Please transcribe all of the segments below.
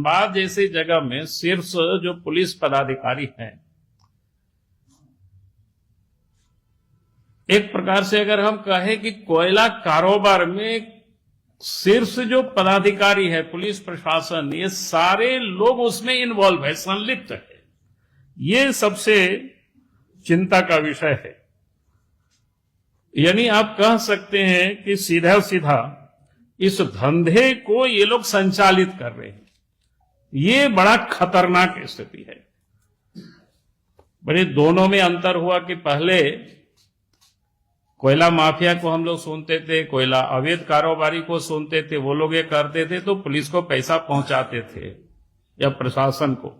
धनबाद जैसी जगह में शीर्ष जो पुलिस पदाधिकारी हैं, एक प्रकार से अगर हम कहें कि कोयला कारोबार में शीर्ष जो पदाधिकारी है, पुलिस प्रशासन, ये सारे लोग उसमें इन्वॉल्व है, संलिप्त है। ये सबसे चिंता का विषय है। यानी आप कह सकते हैं कि सीधा सीधा इस धंधे को ये लोग संचालित कर रहे हैं। ये बड़ा खतरनाक स्थिति है। बड़े दोनों में अंतर हुआ कि पहले कोयला माफिया को हम लोग सुनते थे, कोयला अवैध कारोबारी को सुनते थे, वो लोग ये करते थे तो पुलिस को पैसा पहुंचाते थे या प्रशासन को।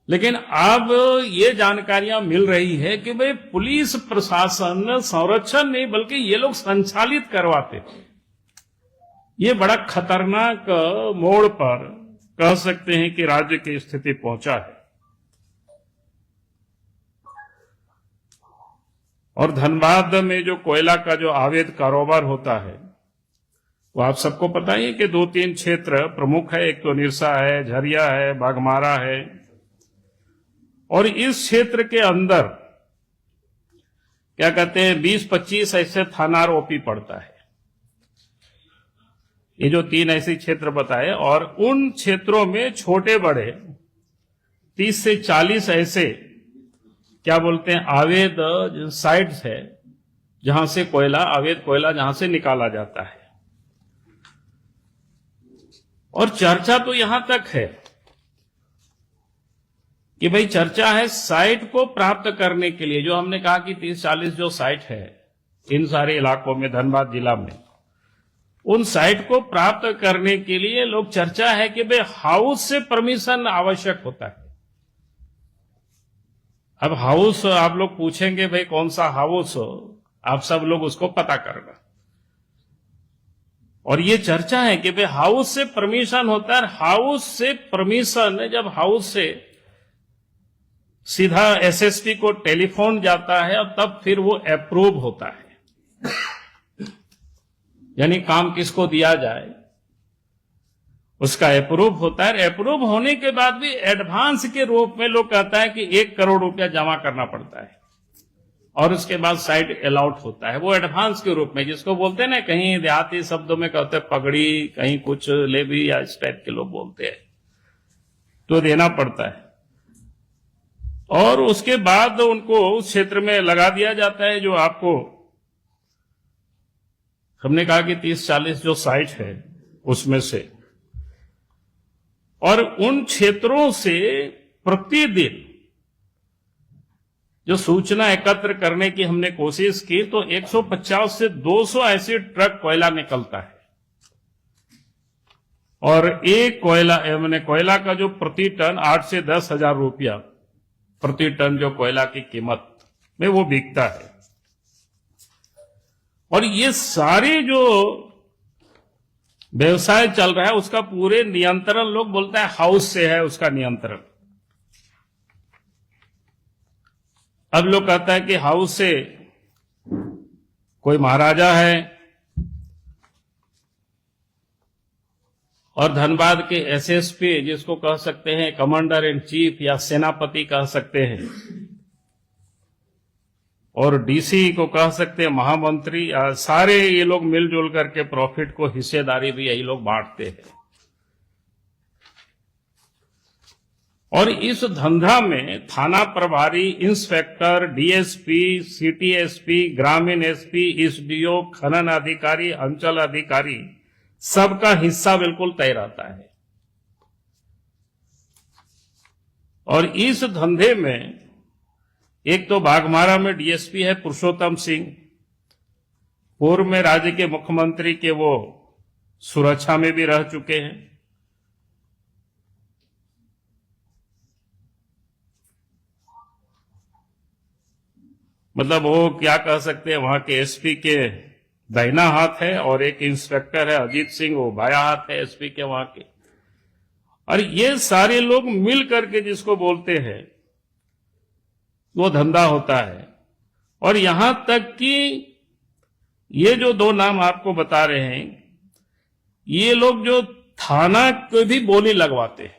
लेकिन अब ये जानकारियां मिल रही है कि भाई पुलिस प्रशासन संरक्षण नहीं बल्कि ये लोग संचालित करवाते थे। ये बड़ा खतरनाक मोड़ पर कह सकते हैं कि राज्य की स्थिति पहुंचा है। और धनबाद में जो कोयला का जो अवैध कारोबार होता है वो आप सबको पता ही है कि 2-3 क्षेत्र प्रमुख है। एक तो निरसा है, झरिया है, बाघमारा है। और इस क्षेत्र के अंदर क्या कहते हैं 20-25 ऐसे थाना ओपी पड़ता है। ये जो 3 ऐसे क्षेत्र बताए, और उन क्षेत्रों में छोटे बड़े 30 से 40 ऐसे क्या बोलते हैं अवैध साइट्स है जहां से कोयला, अवैध कोयला जहां से निकाला जाता है। और चर्चा तो यहां तक है कि भाई चर्चा है साइट को प्राप्त करने के लिए, जो हमने कहा कि 30-40 जो साइट है इन सारे इलाकों में धनबाद जिला में, उन साइट को प्राप्त करने के लिए लोग चर्चा है कि भाई हाउस से परमिशन आवश्यक होता है। अब हाउस आप लोग पूछेंगे भाई कौन सा हाउस, आप सब लोग उसको पता करना। और ये चर्चा है कि भाई हाउस से परमिशन होता है। हाउस से परमिशन, जब हाउस से सीधा एसएसपी को टेलीफोन जाता है और तब फिर वो अप्रूव होता है। यानी काम किसको दिया जाए उसका अप्रूव होता है। अप्रूव होने के बाद भी एडवांस के रूप में लोग कहता है कि 1 करोड़ रुपया जमा करना पड़ता है और उसके बाद साइट अलाउट होता है। वो एडवांस के रूप में, जिसको बोलते हैं ना, कहीं देहाती शब्दों में कहते हैं पगड़ी, कहीं कुछ लेवी या इस टाइप के लोग बोलते हैं, तो देना पड़ता है। और उसके बाद उनको उस क्षेत्र में लगा दिया जाता है। जो आपको हमने कहा कि 30-40 जो साइट है उसमें से, और उन क्षेत्रों से प्रतिदिन जो सूचना एकत्र करने की हमने कोशिश की तो 150 से 200 ऐसे ट्रक कोयला निकलता है। और एक कोयला का जो प्रति टन 8 से 10 हजार रुपया प्रति टन जो कोयला की कीमत में वो बिकता है। और ये सारे जो व्यवसाय चल रहा है उसका पूरे नियंत्रण, लोग बोलते हैं हाउस से है उसका नियंत्रण। अब लोग कहता है कि हाउस से कोई महाराजा है और धनबाद के एसएसपी, जिसको कह सकते हैं कमांडर इन चीफ या सेनापति कह सकते हैं, और डीसी को कह सकते हैं महामंत्री, सारे ये लोग मिलजुल करके प्रॉफिट को हिस्सेदारी भी यही लोग बांटते हैं। और इस धंधा में थाना प्रभारी, इंस्पेक्टर, डीएसपी, सिटी एसपी, ग्रामीण एसपी, एसडीओ, खनन अधिकारी, अंचल अधिकारी, सबका हिस्सा बिल्कुल तय रहता है। और इस धंधे में एक तो बाघमारा में डीएसपी है पुरुषोत्तम सिंह, पूर्व में राज्य के मुख्यमंत्री के वो सुरक्षा में भी रह चुके हैं। मतलब वो क्या कह सकते हैं, वहां के एसपी के दाहिना हाथ है, और एक इंस्पेक्टर है अजीत सिंह, वो बाया हाथ है एसपी के वहां के। और ये सारे लोग मिल करके जिसको बोलते हैं वो धंधा होता है। और यहां तक कि ये जो 2 नाम आपको बता रहे हैं, ये लोग जो थाना को भी बोली लगवाते हैं।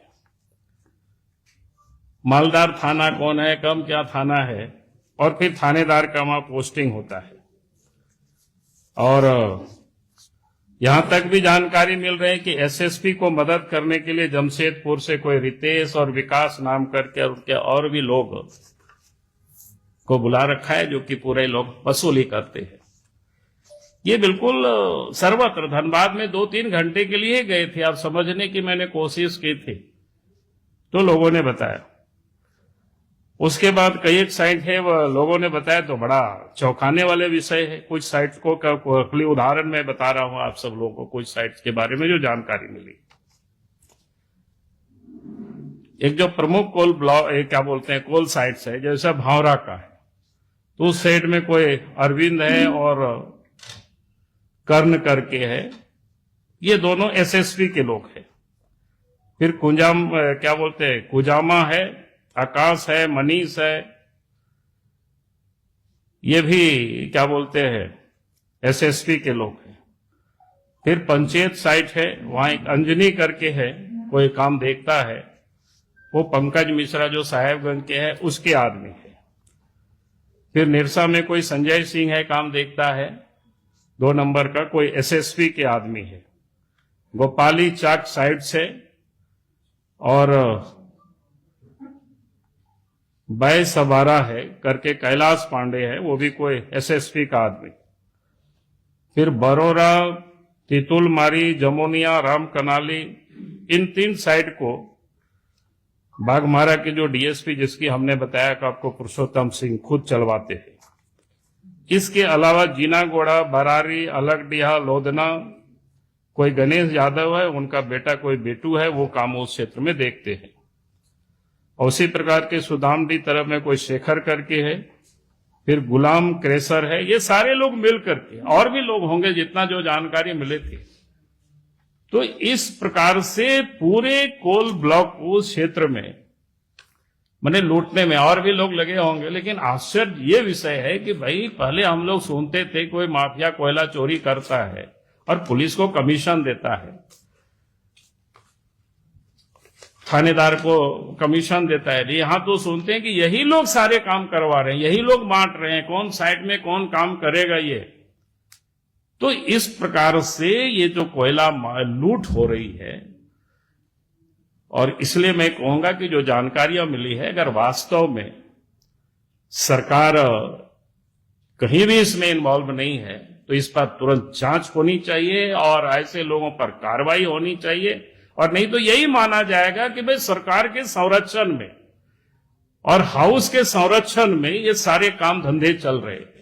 मालदार थाना कौन है, कम क्या थाना है, और फिर थानेदार का वहां पोस्टिंग होता है। और यहां तक भी जानकारी मिल रही है कि एसएसपी को मदद करने के लिए जमशेदपुर से कोई रितेश और विकास नाम करके और उनके और भी लोग को बुला रखा है, जो कि पूरे लोग वसूली करते हैं। ये बिल्कुल सर्वत्र, धनबाद में 2-3 घंटे के लिए गए थे, आप समझने की मैंने कोशिश की थी तो लोगों ने बताया। उसके बाद कई एक साइट है, वह लोगों ने बताया तो बड़ा चौंकाने वाले विषय है। कुछ साइट को खाली उदाहरण मैं बता रहा हूं आप सब लोगों को, कुछ साइट्स के बारे में जो जानकारी मिली। एक जो प्रमुख कोल ब्लॉक क्या बोलते हैं कोल साइट्स है, जैसा भावरा का है, तो उस साइड में कोई अरविंद है और कर्ण करके है, ये दोनों एसएसपी के लोग हैं। फिर क्या बोलते हैं कुजामा है, आकाश है, मनीष है, ये भी क्या बोलते हैं एसएसपी के लोग हैं। फिर पंचायत साइट है, वहां एक अंजनी करके है, कोई काम देखता है, वो पंकज मिश्रा जो साहेबगंज के है उसके आदमी है। फिर निरसा में कोई संजय सिंह है, काम देखता है, 2 नंबर का, कोई एसएसपी के आदमी है। गोपाली चाक साइड से और बाय सबारा है करके कैलाश पांडे है, वो भी कोई एसएसपी का आदमी। फिर बरोरा, तितुलमारी, जमोनिया, राम कनाली, इन 3 साइड को बाघमारा के जो डीएसपी जिसकी हमने बताया कि आपको पुरुषोत्तम सिंह खुद चलवाते हैं। इसके अलावा जीनागोड़ा, बरारी, अलगडीहा, लोधना, कोई गणेश यादव है, उनका बेटा कोई बेटू है, वो काम उस क्षेत्र में देखते हैं। और उसी प्रकार के सुदामडी तरफ में कोई शेखर करके है, फिर गुलाम क्रेसर है। ये सारे लोग मिल करके, और भी लोग होंगे जितना जो जानकारी मिले थी। तो इस प्रकार से पूरे कोल ब्लॉक उस क्षेत्र में मैंने लूटने में और भी लोग लगे होंगे। लेकिन आश्चर्य ये विषय है कि भाई पहले हम लोग सुनते थे कोई माफिया कोयला चोरी करता है और पुलिस को कमीशन देता है, थानेदार को कमीशन देता है। यहां तो सुनते हैं कि यही लोग सारे काम करवा रहे हैं, यही लोग बांट रहे हैं, कौन साइड में कौन काम करेगा ये। तो इस प्रकार से ये जो कोयला लूट हो रही है, और इसलिए मैं कहूंगा कि जो जानकारियां मिली है, अगर वास्तव में सरकार कहीं भी इसमें इन्वॉल्व नहीं है तो इस पर तुरंत जांच होनी चाहिए और ऐसे लोगों पर कार्रवाई होनी चाहिए। और नहीं तो यही माना जाएगा कि भाई सरकार के संरक्षण में और हाउस के संरक्षण में ये सारे काम धंधे चल रहे हैं।